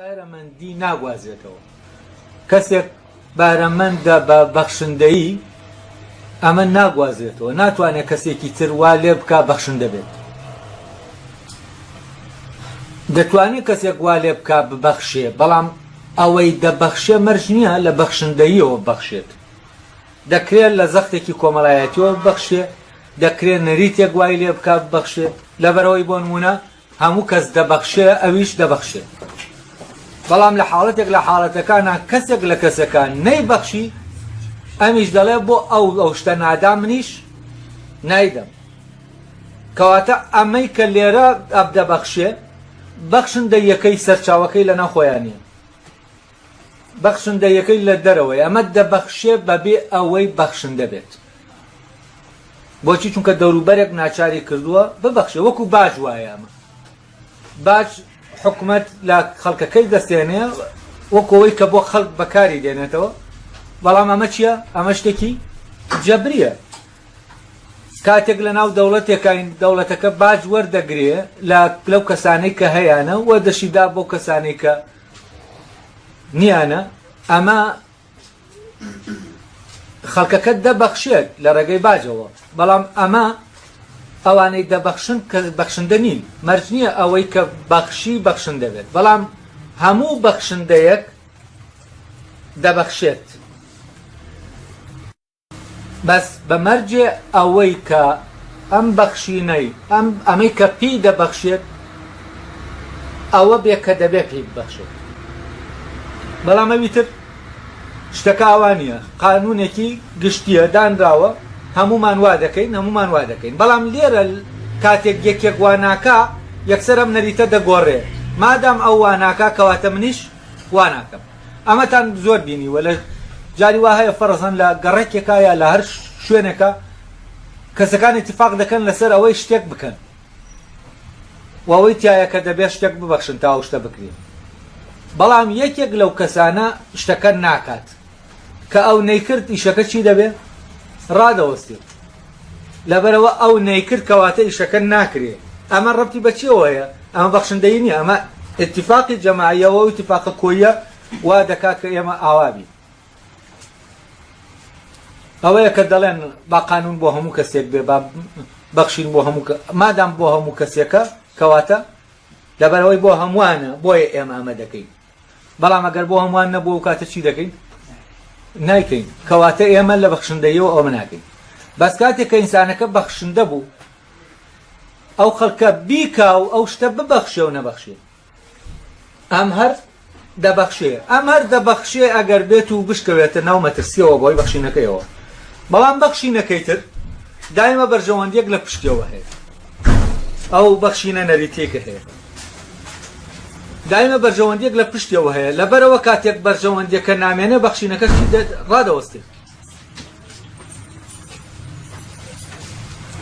بارەمەندی ناگوازێتەوە. کەسێک بارەمەندە بە بەخشندەیی ئەمە ناگوازێتەوە، ناتوانێت کەسێکی تر وا لێ بکە بەخشندە بێت. دەتوانێت کەسێک وا لێ بکە ببەخشێ، بەڵام ئەوەی دەبەخشێ مەرج نییە لە بەخشندەییەوە ببەخشێت. دەکرێت لە زەختێکی کۆمەڵایەتیەوە ببەخشێ، دەکرێت نەریتێک وای لێ بکە ببەخشێت. لەبەرەوەی بۆ نمونە هەموو کەس دەبەخشێ ئەویش دەبەخشێت. بەڵام لە حاڵەتێک لە حاڵەتەکانە کەسێک لە کەسەکان نەیبەخشی، ئەمیش دەڵێ بۆ ئەو شتە نادا منیش نایدەم. کەواتە ئەمەی کە لێرە دەبەخشێ بەخشندە یەکەی سەرچاوەکەی لە ناوخۆیان نییە، بەخشندە یەکەی لە دەرەوەی ئەمە دەبەخشێ بەبێ ئەوەی بەخشندە بێت. بۆچی؟ چونکە دەوروبەرێک ناچاری کردووە ببەخشێ، وەکو باج وایە. ئەمە باج حکومەت لە خەڵکەکەی دەستێنێ وەکەوەی کە بۆ خەڵک بەکاری دێنێتەوە، بەڵام ئەمە چییە؟ ئەمە شتێکی جەبریە. کاتێک لە ناو دەوڵەتێکین دەوڵەتەکە باج وەردەگرێ لەو کەسانەی کە هەیەە وەردەشیدا بۆ کەسانەی کە نیانە، ئەمە خەڵکەکە دەبەخشێت لە ڕێگەی باجەوە، بەڵام ئەمە ئەوانەی دەبەخشن کە بەخشندە نین، مەرج نییە ئەوەی کە بەخشی بەخشندە بێت، بەڵام هەموو بەخشندەیەک دەبەخشێت. بەس بە مەرجێ ئەوەی کە ئەم بەخشینەی ئەمەی کە پێی دەبەخشێت ئەوە بێ کە دەبێت پێی ببەخشێت. بەڵام ئەوی تر شتەکە ئەوان نییە، قانونێکی گشتیە دانراوە، هەمومان وا دەکەین، هەمومان وا دەکەین. بەڵام لێرە کاتێک یەکێک واناکە یەکسەر ئەم نەریتە دەگۆڕێ، مادام ئەو واناکە کەواتە منیش واناکەم. ئەمەتان زۆر بینیوە لە جاری وا هەیە فەرەزەن لە گەڕێکێکە یا لە هەر شوێنێکە کەسەکان اتفاق دەکەن لەسەر ئەوەی شتێک بکەن، و ئەوەی تایە کە دەبێت شتێک ببەخشن تا ئەو شتە بکرێن. بەڵام یەکێک لەو کەسانە شتەکە ناکات کە ئەو نەیکرد ئیشەکە چی دەبێت؟ ڕادەوەستێت. لەبەرەوە ئەو نەیکرد کەواتە ئیشەکە ناکرێ. ئەمە ڕەبتی بە چیەوەیە؟ ئەمە بەخشندەی نییە، ئەمە اتفاقی جەماعیەوە و اتفاقە کۆیە وا دەکات کە ئێمە ئاوابی. ئەوەیە کە دەڵێن با قانون بۆ هەموو کەسێک بێ، با بەخشین بۆ هەموو مادام بۆ هەموو کەسێکە کەواتە لەبەرەوەی بۆ هەمووانە، بۆیە ئێمە ئەمە دەکەین. بەڵام ئەگەر بۆ هەمووان نەبوو و کاتە چی دەکەین؟ نایکەین. کەواتە ئێمە لە بەخشندەیەوە ئەومە ناکەین. بەس کاتێک کە ئینسانەکە بەخشندە بوو ئەو خەڵکە بیکا و ئەو شتە ببەخشێ و نەبەخشێ، ئەم هەر دەبەخشێ. ئەم هەر دەبەخشێ ئەگەر بێت و بشکەوێتە ناو مەترسیەوە بۆی بەخشینەکەیەوە. بەڵام بەخشینەکەی تر دایمە بەرژەوەندیەک لە پشتیەوە هەیە، ئەو بەخشینە نەریتێکە هەیە، دایمە بەرژەوەندیەک لە پشتیەوە هەیە. لەبەرەوە کاتێک بەرژەوەندیەکە نامێنێ بەخشینەکەش ڕادەوەستێت.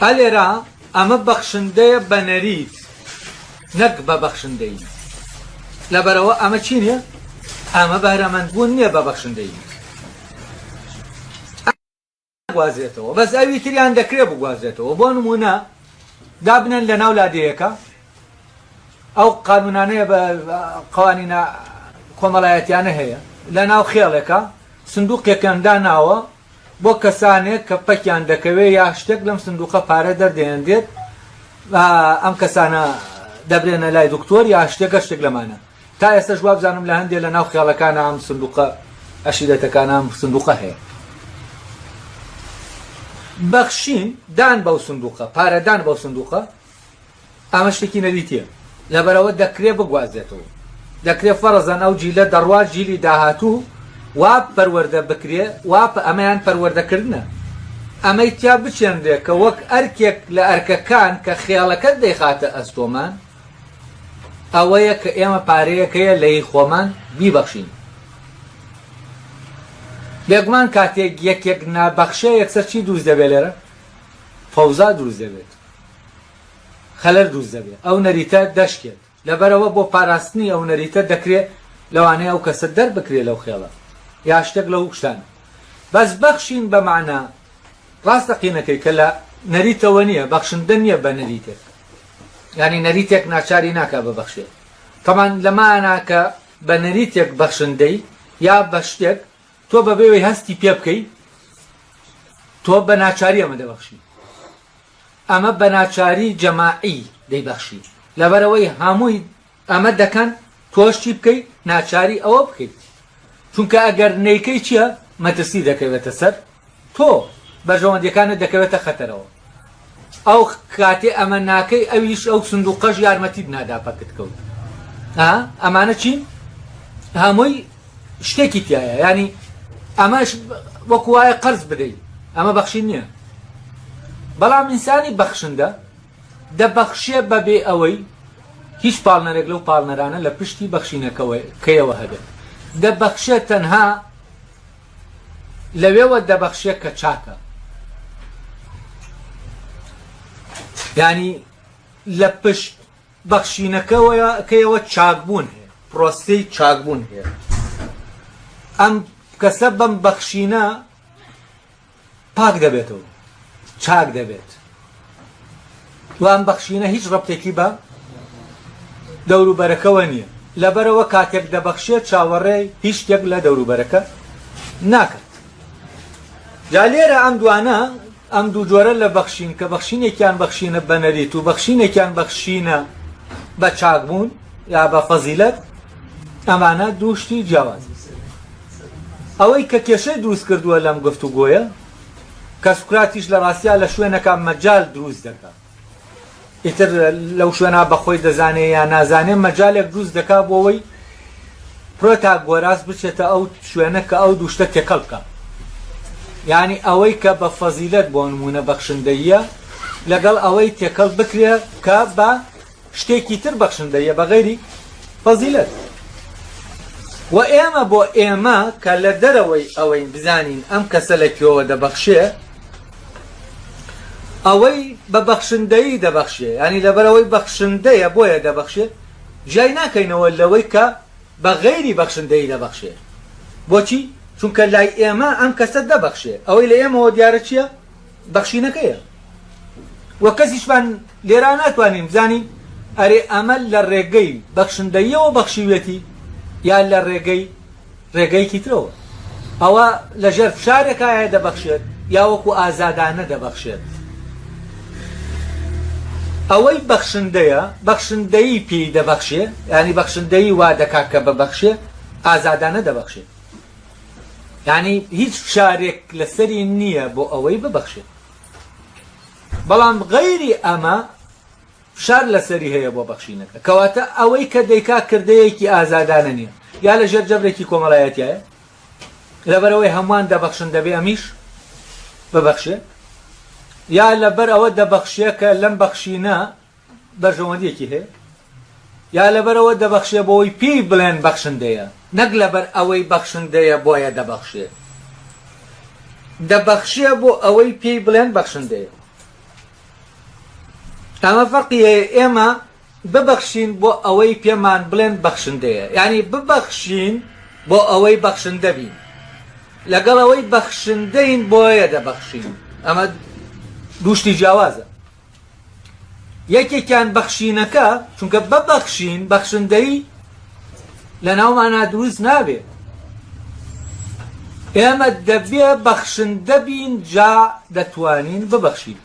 ئەلێرا ئەمە بەخشندەیە بە نەریت، نەک بە بەخشندەی. لەبەرەوە ئەمە چی نییە؟ ئەمە بەهرەمەندبوون نییە بە بەخشندەی. گوازێتەوە، بەس ئەوی تریان دەکرێت بگوازێتەوە. بۆ نمونە دابنێن لە ناو لادەیەکە، ئەو قانونانەیە بە قوانینە کۆمەڵایەتیانە هەیە، لە ناو خێڵێکە سندوقێکیان داناوە بۆ کەسانێک کە پەکیان دەکەوێت یا شتێک لەم سندوقە پارە دەردێنرێت، ئەم کەسانە دەبرێنە لای دکتۆر یا شتێکە شتێک لەمانە. تا ئێستا ژوا بزانم لە هەندێک لە ناو خێڵەکانە ئەم سندوقە ئەشیرەتەکانە ئەم سندوقە هەیە. بەخشین دان بەو سندوقە، پارەدان بەو سندوقە، ئەمە شتێکی نەریتیە. لەبەرەوە دەکرێت بگوازێتەوە، دەکرێت فەرەزەن ئەو جیلە دەڕوا جیلی داهاتوو وا پەروەردە بکرێ، وا ئەمەیان پەروەردەکردنە، ئەمەی تیا بچێنرێ کە وەک ئەرکێک لە ئەرکەکان کە خێڵەکە دەیخاتە ئەستۆمان، ئەوەیە کە ئێمە پارەیەکەیە لەی خۆمان بیبەخشین. بێگومان کاتێک یەکێک نابەخشێ یەکسەر چی دروست دەبێت؟ لێرە فەوزا دروست دەبێت، خەلەر دروست دەبێت، ئەو نەریتە دەشکێت. لەبەرەوە بۆ پاراستنی ئەو نەریتە دەکرێت لەوانەیە ئەو کەسە دەربکرێت لەو خێڵە یا شتێک لەو شتانە. بەس بەخشین بە معنە ڕاستەقینەکەی کە لە نەریتەوە نییە، بەخشندە نییە بە نەریتێک، یعنی نەریتێک ناچاری ناکە ببەخشێت. تەمان لەمانە کە بە نەریتێک بەخشندەی یا بە شتێک تۆ بەبێوەی هەستی پێ بکەی تۆ بە ناچاری ئەمە دەبەخشی ئەمە بە ناچاری جەماعی دەیبەخشی لەبەرەوەی هەمووی ئەمە دەکەن تۆشتی بکەی ناچاری ئەوە بکەیت چونکە ئەگەر نەیکەی چییە مەترسی دەکەوێتە سەر تۆ بەژەوەندیەکانت دەکەوێتە خەتەرەوە ئەو کاتێ ئەمە ناکەی ئەویش ئەو سندوقەش یارمەتیت نادا پەکت کەوت ئەمانە چین هەمووی شتێکی تایە ینی ئەمەش وەکو وایە قەرز بدەیت ئەمە بەخشین نییە بەڵام ئینسانی بەخشندە دەبەخشێ بەبێ ئەوەی هیچ پاڵنەرێک لەو پاڵنەرانە لە پشتی بەخشینەکەیەوە هەبێت دەبەخشێت تەنها لەوێوە دەبەخشێت کە چاکە ینی لە پشت بەخشینەکەیەوە چاکبوون هەیە پرۆسەی چاکبوون هەیە ئەم کەسە بەم بەخشینە پاک دەبێتەوە چاک دەبێت وام بەخشینە هیچ ڕەبتێکی بە دەوروبەرەکەوە نییە لەبەرەوە کاتێک دەبەخشێت چاوەڕێی هیچ شتێک لە دەوروبەرەکە ناکات جا لێرە ئەم دوانە ئەم دوو جۆرە لە بەخشین کە بەخشینێکیان بەخشینە بە نەریت و بەخشینێکیان بەخشینە بە چاکبوون یا بە فەزیلەت ئەمانە دوو شتی جیاواز ئەوەی کە کێشەی دروست کردووە لەم گفتوگۆیە کە سوکراتیش لە ڕاستیا لە شوێنەکە مەجال دروست دەکات ئیتر لەو شوێنە بەخۆی دەزانێ یا نازانێ مەجالێک دروست دەکات بۆ ئەوەی پرۆتاگۆراس بچێتە ئەو شوێنە کە ئەو دوو شتە تێکەڵ بکات یعنی ئەوەی کە بە فەزیلەت بۆ نمونە بەخشندەیە لەگەڵ ئەوەی تێکەڵ بکرێ کە بە شتێکی تر بەخشندەیە بە غەیری فەزیلەت و ئێمە بۆ ئێمە کە لە دەرەوەی ئەوەی بزانین ئەم کەسە لەکوێوە دەبەخشێ ئەوەی بە بەخشندەیی دەبەخشێ ینی لەبەرەوەی بەخشندەیە بۆیە دەبەخشێ ژای ناکەینەوە لەوەی کە بە غەیری بەخشندەیی دەبەخشێ بۆچی؟ چونکە لای ئێمە ئەم کەسە دەبەخشێ ئەوەی لە ئێمەوە دیارە چییە؟ بەخشینەکەیە وە کەسیشمان لێرا ناتوانین بزانین ئەرێ ئەمە لە ڕێگەی بەخشندەییەوە بەخشیوێتی یا لە ڕێگەیەکی ترەوە ئەوە لە ژێر فشارێکایە دەبەخشێت یا وەکو ئازادانە دەبەخشێت ئەوەی بەخشندەیە بەخشندەیی پێی دەبەخشێ ینی بەخشندەیی وا دەکات کە ببەخشێ ئازادانە دەبەخشێت ینی هیچ فشارێک لەسەری نییە بۆ ئەوەی ببەخشێت بەڵام غەیری ئەمە فشار لەسەری هەیە بۆ بەخشینەکە کەواتە ئەوەی کە دەیکا کردەیەکی ئازادانە نییە یا لە ژێر جەبرێکی کۆمەڵایەتیایە لەبەرەوەی هەمووان دەبەخشن دەبێ ئەمیش ببەخشێ یا لەبەر ئەوە دەبەخشێ کە لەم بەخشینە بەرژەوەندیەکی هەیە یا لەبەرەوە دەبەخشێ بۆەوەی پێی بڵێن بەخشندەیە نەک لەبەر ئەوەی بەخشندەیە بۆیە دەبەخشێ دەبەخشێ بۆ ئەوەی پێی بڵێن بەخشندەیە ئەمە فەرقی هەیە ئێمە ببەخشین بۆ ئەوەی پێمان بڵێن بەخشندەیە یعنی ببەخشین بۆ ئەوەی بەخشندە بین لەگەڵ ئەوەی بەخشندەین بۆیە دەبەخشین ئەمە دووشتی جیاوازە یەکێکیان بەخشینەکە چونکە ببەخشین بەخشندەی لە ناومانە دروست نابێت ئێمە دەبێ بەخشندە بین جا دەتوانین ببەخشین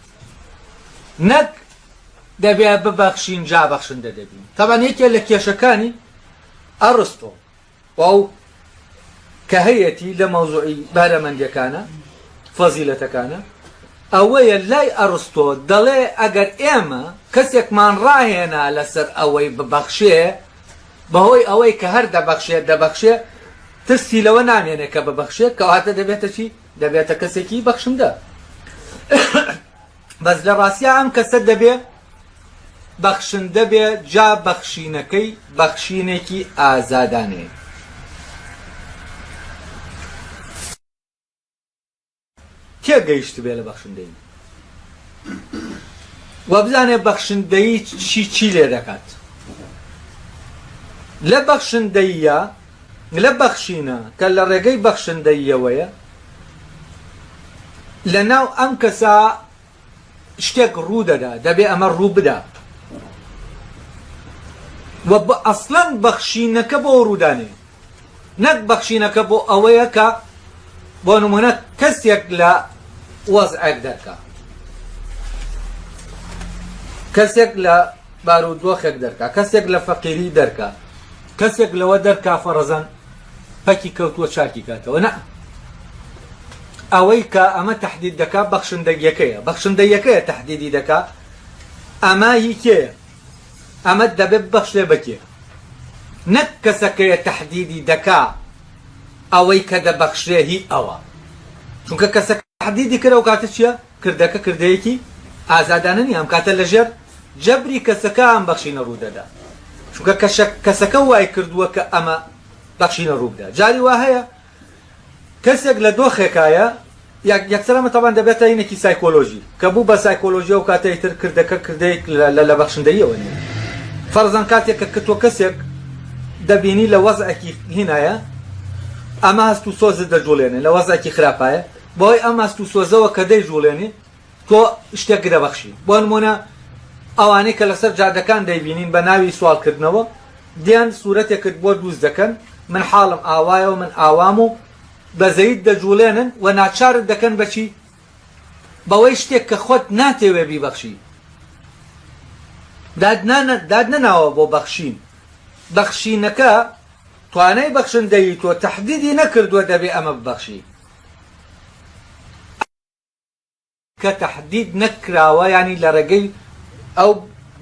نەک دەبێ ببەخشین جا بەخشندە دەبین تەبەن یەکێ لە کێشەکانی ئەڕستۆ ئەو کە هەیەتی لە مەوزوعی بارەمەندیەکانە فەزیلەتەکانە ئەوەیە لای ئەڕستۆ دەڵێ ئەگەر ئێمە کەسێکمان ڕاهێنا لەسەر ئەوەی ببەخشێ بەهۆی ئەوەی کە هەر دەبەخشێ ترسی لەوە نامێنێ کە ببەخشێت کەواتە دەبێتە چی؟ دەبێتە کەسێکی بەخشندە بەس لە ڕاستیا ئەم کەسە دەبێ بەخشندە بێ جا بەخشینەکەی بەخشینێکی ئازادانەیە تێگەیشت بێ لە بەخشندەی وە بزانێ بەخشندەی چی لێ دەکات لە بەخشندەیە لە بەخشینە کە لە ڕێگەی بەخشندەیەوەیە لە ناو ئەم کەسە شتێک ڕوو دەدا دەبێ ئەمە ڕوو بدا و ئەسڵەن بەخشینەکە بۆ ڕوودانێ نەک بەخشینەکە بۆ ئەوەیە کە بۆ نمونە کەسێک لە وەزعێک دەرکا کەسێک لە بارودۆخێک دەرکا کەسێک لە فەقیری دەرکا کەسێک لەوە دەرکا فەرەزەن پەکی کەوتووە چاکی کاتەوە نە ئەوەی کە ئەمە تەحدید دەکا بەخشندەیەکەیە تەحدیدی دەکا ئەمە هی کێیە ئەمە دەبێت بەخشێ بکێ نەک کەسەکەیە تەحدیدی دەکا ئەوەی کە دەبەخشێ هی ئەوە چونکە کەسەکە تەحدیدی کرە و کاتە چییە کردەکە کردەیەکی ئازادانە نیە ئەم کاتە لەژێر جەبری کەسەکە ئەم بەخشینە ڕوودەدا چونکە کەسەکە وای کردووە کە ئەمە بەخشینە ڕووبدا جاری وا هەیە کەسێک لە دۆخێکایە یەکسەرەمە تەبان دەبێتە هینێکی سایکۆلۆژی کە بوو بە سایکۆلۆژیە و کاتەی تر کردەکە کردەیەک لە بەخشندەیەوە نیە فەرزەن کاتێک کە تۆ کەسێک دەبینی لە وەزعێکی هینایە ئەمە هەست و سۆزت دەجوڵێنێ لە وەزعێکی خراپایە بۆی ئەم هەست و سۆزەوە کە دەیجوڵێنی تۆ شتێک دەبەخشی بۆ نمونە ئەوانەی کە لەسەر جادەکان دەیبینین بە ناوی سوالکردنەوە دیان سوورەتێکت بۆ دروست دەکەن من حاڵم ئاوایە و من ئاوام و بەزەیت دەجوڵێنن و ناچارت دەکەن بەچی بەوەی شتێک کە خۆت ناتێوێ بیبەخشی داد نەناوە بۆ بەخشین بەخشینەکە توانای بەخشندەی تۆ تەحدیدی نەکردووە دەبێ ئەمە ببەخشی کە تەحدید نەکراوە ینی لە ڕێگەی ئەو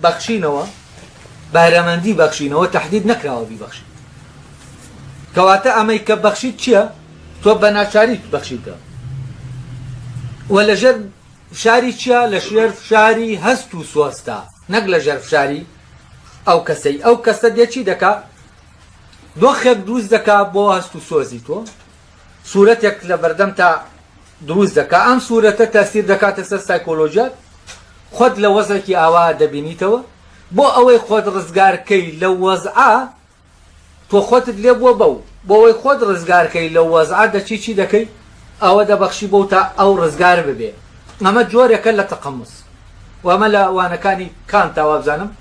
بەخشینەوە بەهرەمەندی بەخشینەوە تەحدید نەکراوە بیبەخشی کەواتە ئەمەی کە بەخشیت چییە تۆ بە ناچاریت بەخشیتە و لە ژێر فشاری چییە لە ژێر فشاری هەست و سۆستا نەک لە ژێر فشاری ئەو کەسەی ئەو کەسە دێکی دەکا دۆخێک دروست دەکا بۆ هەست و سۆزی تۆ سوورەتێک لە بەردەم تا دروست دەکا ئەم سوورەتە تەسیر دەکاتە سەر سایکۆلۆژیات خۆت لە وەزێکی ئاوا دەبینیتەوە بۆ ئەوەی خۆت ڕزگارکەی لە وەزعە تۆ خۆتت لێ بووە بەو بۆەوەی خۆت ڕزگارکەی لە وەزعە دەچی چی دەکەی ئەوە دەبەخشی بۆ تا ئەو ڕزگار ببێ ئەمە جۆرێکە لە تەقەموس و ئەمە لە وانەکانی کانتاوە بزانم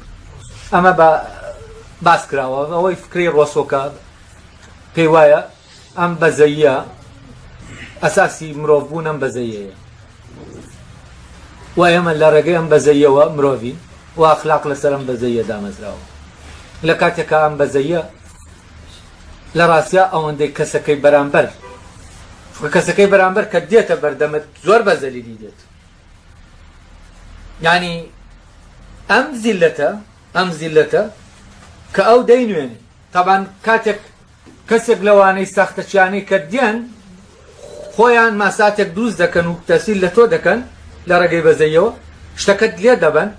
ئەمە بە باس کراوە ئەوەی فکری ڕۆسۆکە پێی وایە ئەم بەزەیە ئەساسی مرۆڤ بوون ئەم بەزەیەیە و ئێمە لە ڕێگەی ئەم بەزەیەوە مرۆڤین و ئەخلاق لەسەر ئەم بەزەیە دامەزراوە لە کاتێکە ئەم بەزەیە لە ڕاستیا ئەوەندەی کەسەکەی بەرامبەر کەسەکەی بەرامبەر کە دێتە بەردەمت زۆر بەزەلیلی دێت ینی ئەم زیلەتە کە ئەو دەینوێنێ تەبان کاتێک کەسێک لەوانەی ساختەچیانەی کە دیان خۆیان ماساتێک دروست دەکەن و تەسیل لە تۆ دەکەن لە ڕێگەی بەزەیەوە شتەکەت لێ دەبەن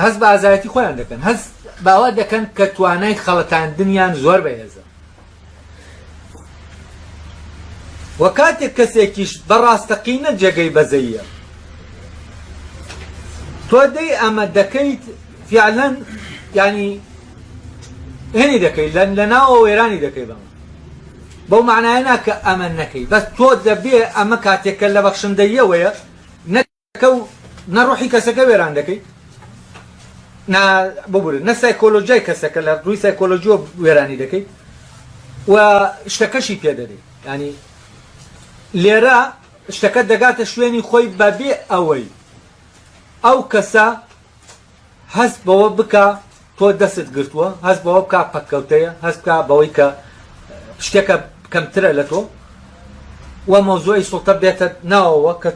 هەست بە ئازایەتی خۆیان دەکەن هەست باوا دەکەن کە توانای خەڵەتاندنیان زۆر بەهێزە و کاتێک کەسێکیش بەڕاستەقینە جێگەی بەزەیە تۆ دەی ئەمە دەکەیت فیعلەن ینی هێنی دەکەیت لە ناوە وێرانی دەکەی بەمە بەو معنایە ناکە ئەمە نەکەی بەس تۆ دەبێ ئەمە کاتێکە لە بەخشندەیەوەیە نەکە و نەڕۆحی کەسەکە وێران دەکەیت ببورن نە سایکۆلۆژیای کەسەکە لە ڕووی سایکۆلۆژیۆ وێرانی دەکەیت و شتەکەشی پێ دەدەیت ینی لێرە شتەکە دەگاتە شوێنی خۆی بەبێ ئەوەی ئەو کەسە هەست بەوە بکە تۆ دەست گرتووە هەست بەوە بکە پەککەوتەیە هەست بکە بەوەی کە شتێکە کەمترە لە تۆ و مۆزوعی سوڵتە بێتە ناوەوە کە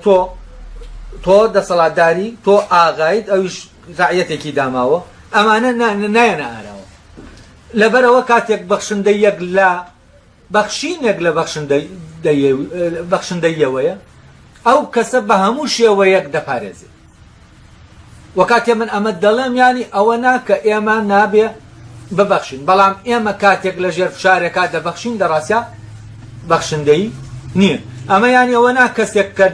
تۆ دەسەڵاتداری تۆ ئاغایت ئەویش ڕعیەتێکی داماوە ئەمانە نایەنە ئاراوە لەبەرەوە کاتێک بەخشندەیەک لە بەخشینێک لە بەخشندەیەوەیە ئەو کەسە بە هەموو شێوەیەک دەپارێزێت و کاتێ من ئەمە دەڵێم ینی ئەوە ناکە ئێمە نابێ ببەخشین بەڵام ئێمە کاتێک لە ژێر فشارێکا دەبەخشین دەڕاستیا بەخشندەی نییە ئەمە ینی ئەوە نا کەسێک کە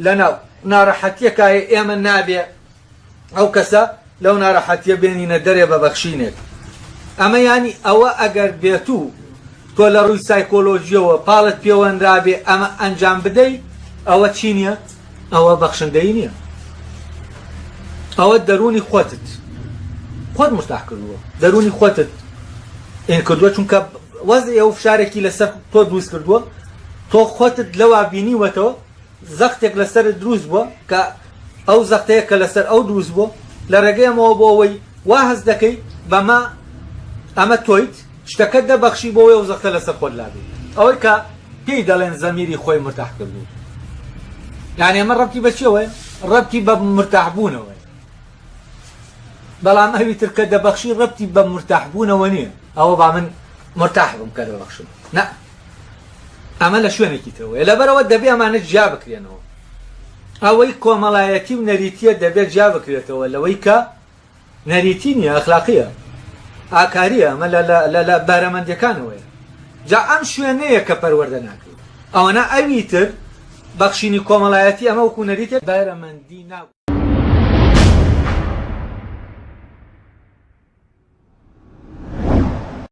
لەناو ناڕەحەتیەکایە ئێمە نابێ ئەو کەسە لەو ناڕەحەتیە بێنینە دەرێ بەبەخشینێک ئەمە ینی ئەوە ئەگەر بێتو تۆ لە ڕووی سایکۆلۆژیەوە پاڵت پێوەندرابێ ئەمە ئەنجام بدەی ئەوە چی نییە ئەوە بەخشندەی نییە ئەوە دەرونی خۆتت خۆت مرتاح کردووە دەرونی خۆتت ئین کردووە چونکە وەزعی ئەو فشارێکی لەسەر تۆ دروست کردووە تۆ خۆتت لەوا بینیوەتەوە زەختێک لەسەرت دروست بووە کە ئەو زەختەیە کە لەسەر ئەو دروست بووە لە ڕێگەیەمەوە بۆ ئەوەی وا هەز دەکەی بەما ئەمە تۆیت شتەکەت دەبەخشی بۆ ئەو زەختە لەسەر خۆت لابێت ئەوەی کە پێی دەڵێن زەمیری خۆی مرتاح کردووە یعنی ئەمە ڕەبتی بە چێوەیە ڕەبتی بە مرتاحبوونەوەی بەڵام ئەوی تر کە دەبەخشی ڕەبتی بە مرتاحبوونەوە نییە ئەوە با من مرتاح بم کە دەبەخشم نە ئەمە لە شوێنێکی ترەوەیە لەبەرەوە دەبێ ئەمانە جیا بکرێنەوە ئەوەی کۆمەڵایەتی و نەریتیە دەبێت جیا بکرێتەوە لەوەی کە نەریتی نییە ئەخلاقیە ئاکاریە ئەمە لە بارەمەندەکانەوەیە جا ئەم شوێنەیە کە پەروەردە ناکرێت ئەوەنە ئەوی تر بەخشینی کۆمەڵایەتی ئەمە وەکو نەریتێک بارەمەندی نابوو